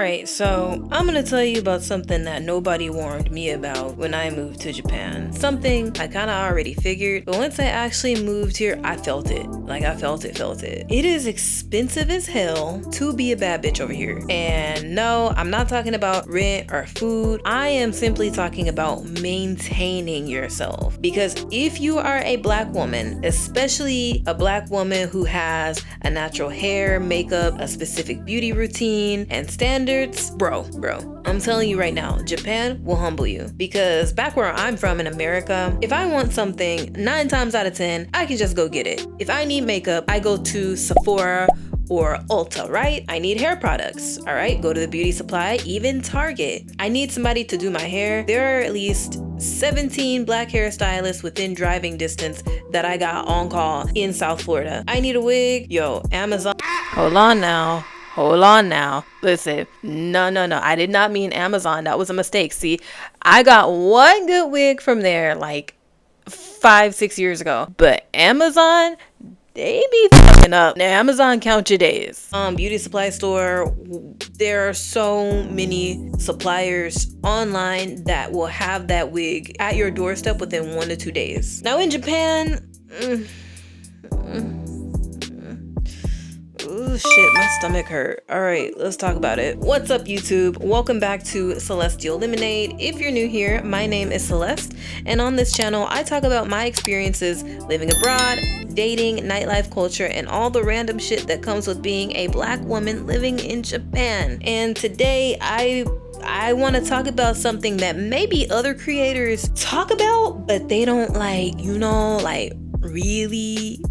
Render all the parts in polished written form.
Alright, so I'm gonna tell you about something that nobody warned me about when I moved to Japan. Something I kinda already figured, but once I actually moved here, I felt it. Like, I felt it. It is expensive as hell to be a bad bitch over here. And no, I'm not talking about rent or food. I am simply talking about maintaining yourself. Because if you are a black woman, especially a black woman who has a natural hair, makeup, a specific beauty routine, and standards, bro, I'm telling you right now, Japan will humble you. Because back where I'm from in America, if I want something, 9 times out of 10, I can just go get it. If I need makeup, I go to Sephora or Ulta, right? I need hair products, all right? Go to the beauty supply, even Target. I need somebody to do my hair. There are at least 17 black hairstylists within driving distance that I got on call in South Florida. I need a wig. Yo, Amazon. Hold on now. Listen, no. I did not mean Amazon. That was a mistake. See, I got one good wig from there like 5-6 years ago. But Amazon, they be fucking up. Now, Amazon, count your days. Beauty supply store, there are so many suppliers online that will have that wig at your doorstep within 1 to 2 days. Now in Japan, oh shit, my stomach hurt. All right, let's talk about it. What's up, YouTube? Welcome back to Celestial Lemonade. If you're new here, my name is Celeste, and on this channel, I talk about my experiences living abroad, dating, nightlife culture, and all the random shit that comes with being a black woman living in Japan. And today, I want to talk about something that maybe other creators talk about, but they don't really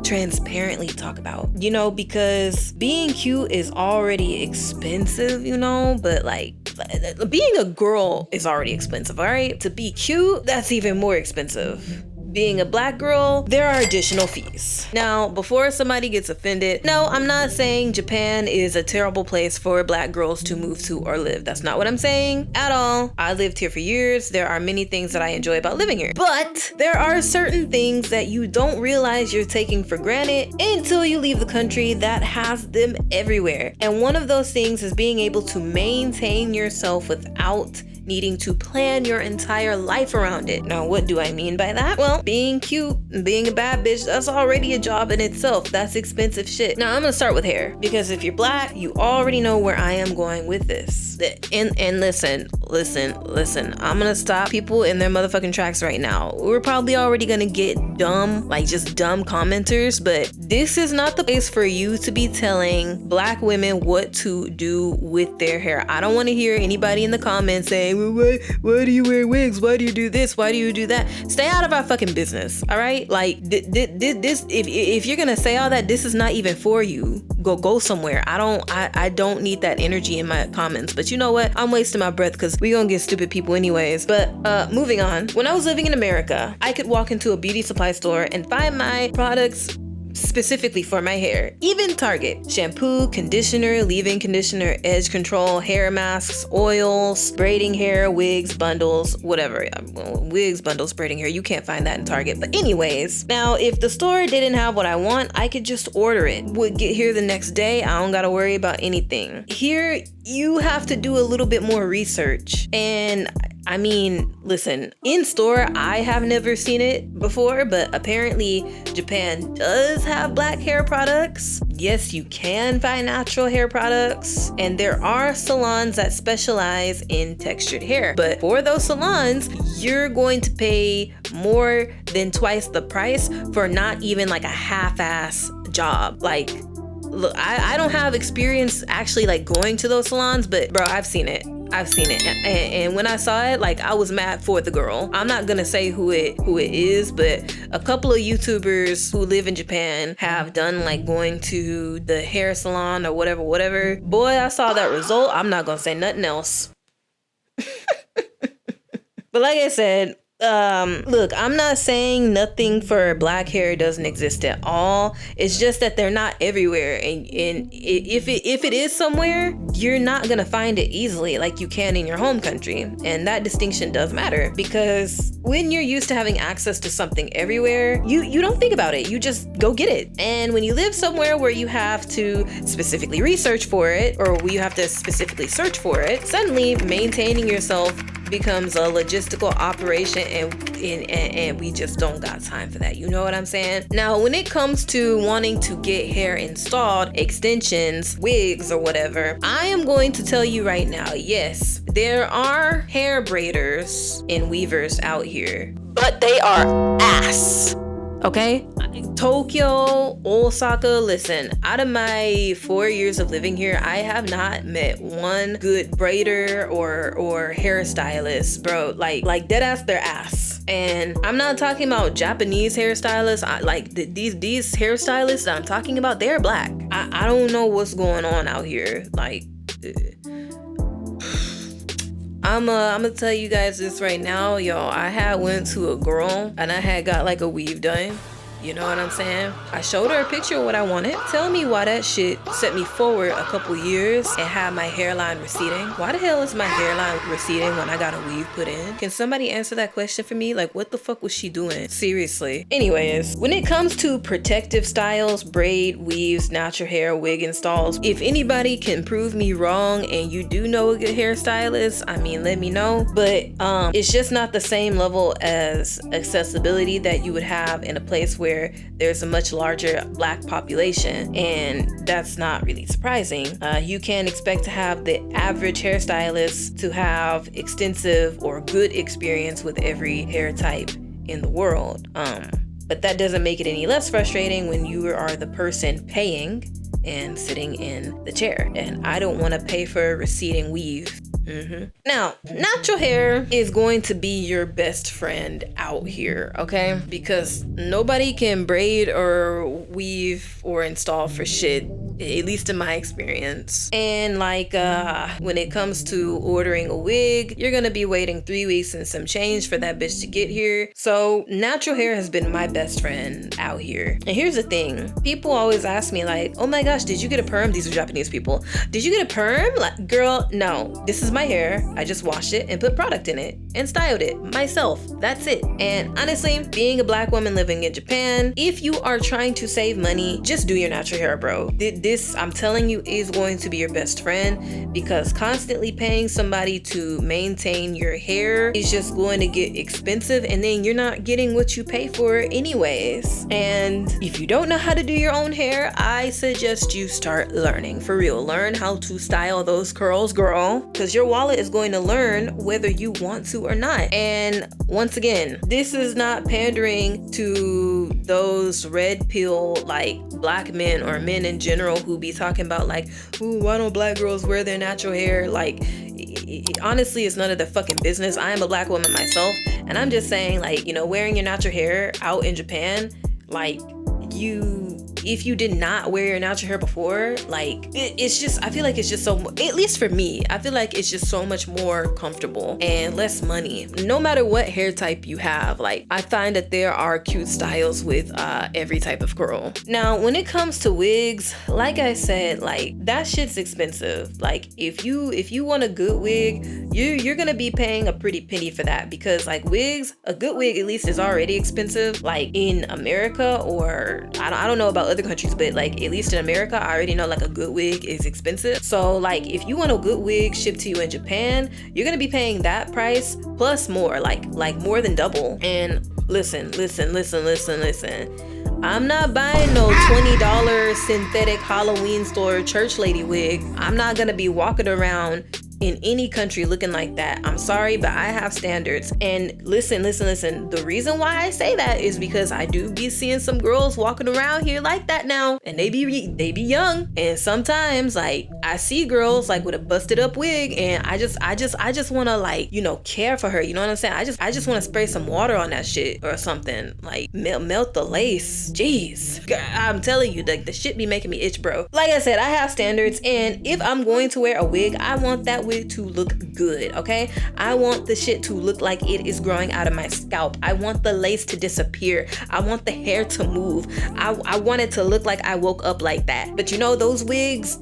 transparently talk about, because being cute is already expensive, but being a girl is already expensive, all right? To be cute, that's even more expensive. Being a black girl, there are additional fees. Now, before somebody gets offended, no, I'm not saying Japan is a terrible place for black girls to move to or live. That's not what I'm saying at all. I lived here for years. There are many things that I enjoy about living here. But there are certain things that you don't realize you're taking for granted until you leave the country that has them everywhere. And one of those things is being able to maintain yourself without needing to plan your entire life around it. Now, what do I mean by that? Well, being cute, being a bad bitch, that's already a job in itself. That's expensive shit. Now, I'm gonna start with hair, because if you're black, you already know where I am going with this. And listen, I'm gonna stop people in their motherfucking tracks right now. We're probably already gonna get dumb commenters, but this is not the place for you to be telling black women what to do with their hair. I don't want to hear anybody in the comments saying, well, why do you wear wigs? Why do you do this? Why do you do that? Stay out of our fucking business, all right? Like, this, if you're gonna say all that, this is not even for you. Go somewhere. I don't need that energy in my comments. But you know what? I'm wasting my breath because we gonna get stupid people anyways. But moving on. When I was living in America, I could walk into a beauty supply store and find my products specifically for my hair. Even Target. Shampoo, conditioner, leave-in conditioner, edge control, hair masks, oils, braiding hair, wigs, bundles, whatever. Wigs, bundles, braiding hair. You can't find that in Target. But anyways, now if the store didn't have what I want, I could just order it. Would get here the next day. I don't gotta worry about anything. Here, you have to do a little bit more research. And I mean, listen, in store, I have never seen it before, but apparently Japan does have black hair products. Yes, you can find natural hair products, and there are salons that specialize in textured hair. But for those salons, you're going to pay more than twice the price for not even like a half-ass job. Like, look, I don't have experience actually like going to those salons, but bro, I've seen it. And when I saw it, like, I was mad for the girl. I'm not gonna say who it is, but a couple of YouTubers who live in Japan have done like going to the hair salon or whatever. Boy, I saw that result. I'm not gonna say nothing else. But like I said, Look, I'm not saying nothing for black hair doesn't exist at all. It's just that they're not everywhere, and if it is somewhere, you're not gonna find it easily like you can in your home country. And that distinction does matter, because when you're used to having access to something everywhere, you don't think about it, you just go get it. And when you live somewhere where you have to specifically research for it, or where you have to specifically search for it, suddenly maintaining yourself becomes a logistical operation, and we just don't got time for that. You know what I'm saying? Now, when it comes to wanting to get hair installed, extensions, wigs, or whatever, I am going to tell you right now, yes, there are hair braiders and weavers out here, but they are ass. Okay? Tokyo, Osaka, listen, out of my 4 years of living here, I have not met one good braider or hairstylist, bro. Like dead ass their ass. And I'm not talking about Japanese hairstylists. These hairstylists that I'm talking about, they're black. I don't know what's going on out here. Like, I'm gonna tell you guys this right now, y'all. I had went to a girl and I had got like a weave done. You know what I'm saying? I showed her a picture of what I wanted. Tell me why that shit set me forward a couple years and had my hairline receding. Why the hell is my hairline receding when I got a weave put in? Can somebody answer that question for me? Like, what the fuck was she doing? Seriously. Anyways, when it comes to protective styles, braid, weaves, natural hair, wig installs, if anybody can prove me wrong and you do know a good hairstylist, I mean, let me know. But it's just not the same level as accessibility that you would have in a place where there's a much larger black population, and that's not really surprising. You can't expect to have the average hairstylist to have extensive or good experience with every hair type in the world. But that doesn't make it any less frustrating when you are the person paying and sitting in the chair. And I don't want to pay for a receding weave. Now, natural hair is going to be your best friend out here, okay? Because nobody can braid or weave or install for shit, at least in my experience. And like when it comes to ordering a wig, you're gonna be waiting 3 weeks and some change for that bitch to get here. So natural hair has been my best friend out here. And here's the thing, people always ask me like, oh my gosh, did you get a perm? These are Japanese people. Did you get a perm? Like, girl, no, this is my hair. I just washed it and put product in it and styled it myself. That's it. And honestly, being a black woman living in Japan, if you are trying to save money, just do your natural hair, bro. This, I'm telling you, is going to be your best friend, because constantly paying somebody to maintain your hair is just going to get expensive, and then you're not getting what you pay for anyways. And if you don't know how to do your own hair, I suggest you start learning. For real, learn how to style those curls, girl, because your wallet is going to learn whether you want to or not. And once again, this is not pandering to those red pill like black men or men in general who be talking about like, ooh, why don't black girls wear their natural hair? Like, honestly, it's none of their fucking business. I am a black woman myself, and I'm just saying, like, you know, wearing your natural hair out in Japan, like, if you did not wear your natural hair before, like, it's just, I feel like it's just so, at least for me, I feel like it's just so much more comfortable and less money. No matter what hair type you have, like, I find that there are cute styles with every type of curl. Now, when it comes to wigs, like I said, like, that shit's expensive. Like, if you want a good wig, you're gonna be paying a pretty penny for that, because like wigs, a good wig at least is already expensive. Like in America, or I don't know about other countries, but like at least in America, I already know like a good wig is expensive. So like if you want a good wig shipped to you in Japan, you're gonna be paying that price plus more, like more than double. And listen. I'm not buying no $20 synthetic Halloween store church lady wig. I'm not gonna be walking around in any country looking like that. I'm sorry, but I have standards. And listen. The reason why I say that is because I do be seeing some girls walking around here like that now, and they be young. And sometimes like I see girls like with a busted up wig, and I just want to, like, you know, care for her. You know what I'm saying? I just want to spray some water on that shit or something. Like melt the lace. Jeez, I'm telling you, like the shit be making me itch, bro. Like I said, I have standards, and if I'm going to wear a wig, I want that wig it to look good, okay? I want the shit to look like it is growing out of my scalp. I want the lace to disappear. I want the hair to move. I want it to look like I woke up like that. But you know, those wigs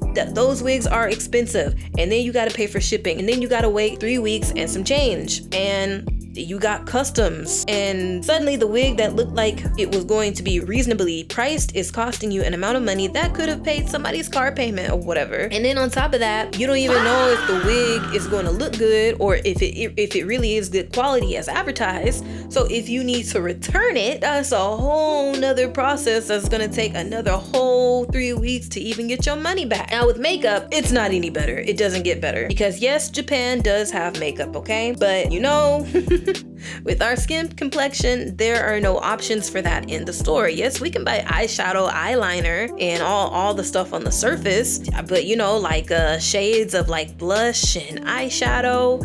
are expensive. And then you gotta pay for shipping. And then you gotta wait 3 weeks and some change. And you got customs, and suddenly the wig that looked like it was going to be reasonably priced is costing you an amount of money that could have paid somebody's car payment or whatever. And then on top of that, you don't even know if the wig is going to look good or if it really is good quality as advertised. So if you need to return it, that's a whole nother process that's going to take another whole 3 weeks to even get your money back. Now with makeup, it's not any better. It doesn't get better, because yes, Japan does have makeup, okay? But you know, with our skin complexion, there are no options for that in the store. Yes, we can buy eyeshadow, eyeliner, and all the stuff on the surface, but you know, like shades of like blush and eyeshadow,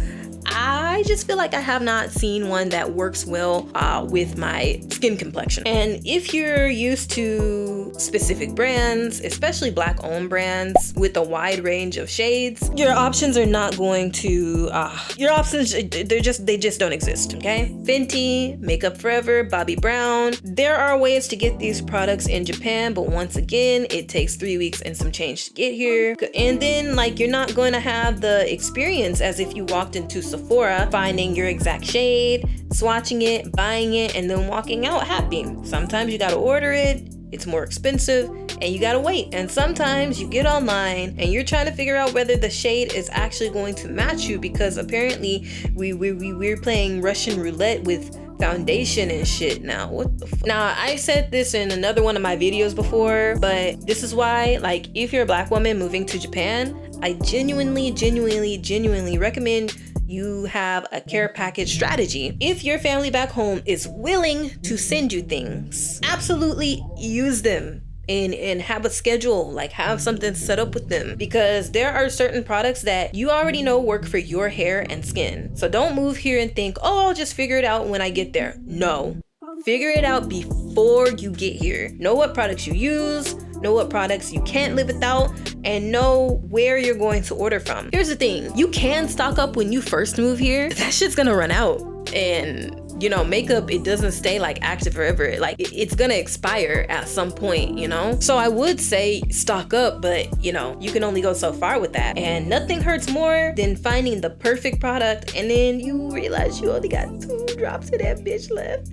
I just feel like I have not seen one that works well with my skin complexion. And if you're used to specific brands, especially Black owned brands with a wide range of shades, your options are not going to, they just don't exist, okay? Fenty, Makeup Forever, Bobbi Brown. There are ways to get these products in Japan, but once again, it takes 3 weeks and some change to get here. And then like, you're not going to have the experience as if you walked into Sephora, finding your exact shade, swatching it, buying it, and then walking out happy. Sometimes you gotta order it, it's more expensive, and you gotta wait. And sometimes you get online and you're trying to figure out whether the shade is actually going to match you, because apparently we're playing Russian roulette with foundation and shit now. What the fuck? Now, I said this in another one of my videos before, but this is why, like, if you're a Black woman moving to Japan, I genuinely recommend you have a care package strategy. If your family back home is willing to send you things, absolutely use them. And have a schedule, like have something set up with them, because there are certain products that you already know work for your hair and skin. So don't move here and think, oh, I'll just figure it out when I get there. No, figure it out before you get here. Know what products you use, know what products you can't live without, and know where you're going to order from. Here's the thing, you can stock up when you first move here, but that shit's gonna run out. And you know, makeup, it doesn't stay like active forever. Like it's gonna expire at some point, you know? So I would say stock up, but you know, you can only go so far with that. And nothing hurts more than finding the perfect product and then you realize you only got 2 drops of that bitch left.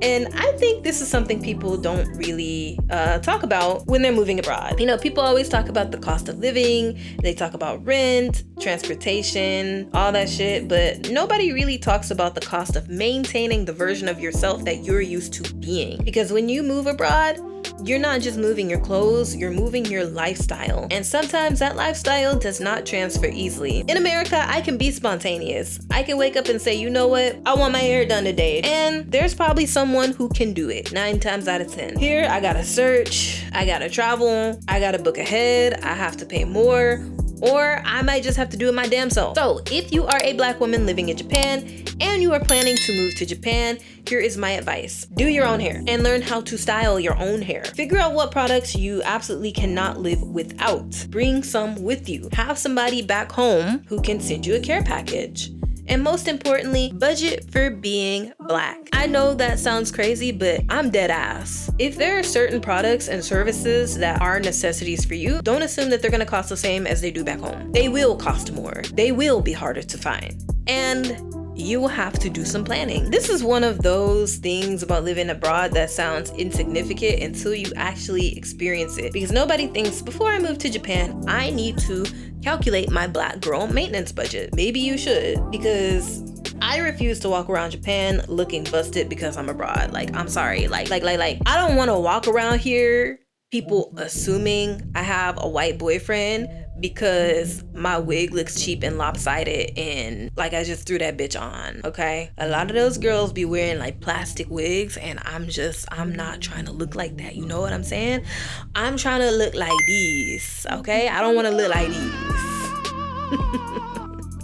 And I think this is something people don't really talk about when they're moving abroad. You know, people always talk about the cost of living, they talk about rent, transportation, all that shit, but nobody really talks about the cost of maintaining the version of yourself that you're used to being. Because when you move abroad, you're not just moving your clothes, you're moving your lifestyle. And sometimes that lifestyle does not transfer easily. In America, I can be spontaneous. I can wake up and say, you know what? I want my hair done today. And there's probably someone who can do it 9 times out of 10. Here, I gotta search, I gotta travel, I gotta book ahead, I have to pay more, or I might just have to do it my damn self. So if you are a Black woman living in Japan and you are planning to move to Japan, here is my advice. Do your own hair and learn how to style your own hair. Figure out what products you absolutely cannot live without. Bring some with you. Have somebody back home who can send you a care package. And most importantly, budget for being Black. I know that sounds crazy, but I'm dead ass. If there are certain products and services that are necessities for you, don't assume that they're gonna cost the same as they do back home. They will cost more. They will be harder to find. And you will have to do some planning. This is one of those things about living abroad that sounds insignificant until you actually experience it. Because nobody thinks, before I move to Japan, I need to calculate my Black girl maintenance budget. Maybe you should, because I refuse to walk around Japan looking busted because I'm abroad. Like, I'm sorry. Like, I don't want to walk around here people assuming I have a white boyfriend because my wig looks cheap and lopsided and like I just threw that bitch on, okay? A lot of those girls be wearing like plastic wigs and I'm not trying to look like that, you know what I'm saying? I'm trying to look like these, okay? I don't want to look like these.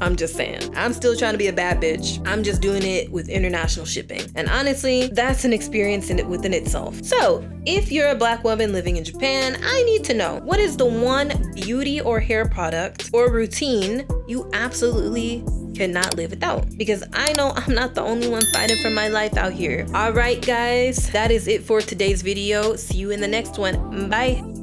I'm just saying. I'm still trying to be a bad bitch. I'm just doing it with international shipping. And honestly, that's an experience within itself. So if you're a Black woman living in Japan, I need to know, what is the one beauty or hair product or routine you absolutely cannot live without? Because I know I'm not the only one fighting for my life out here. All right, guys, that is it for today's video. See you in the next one. Bye.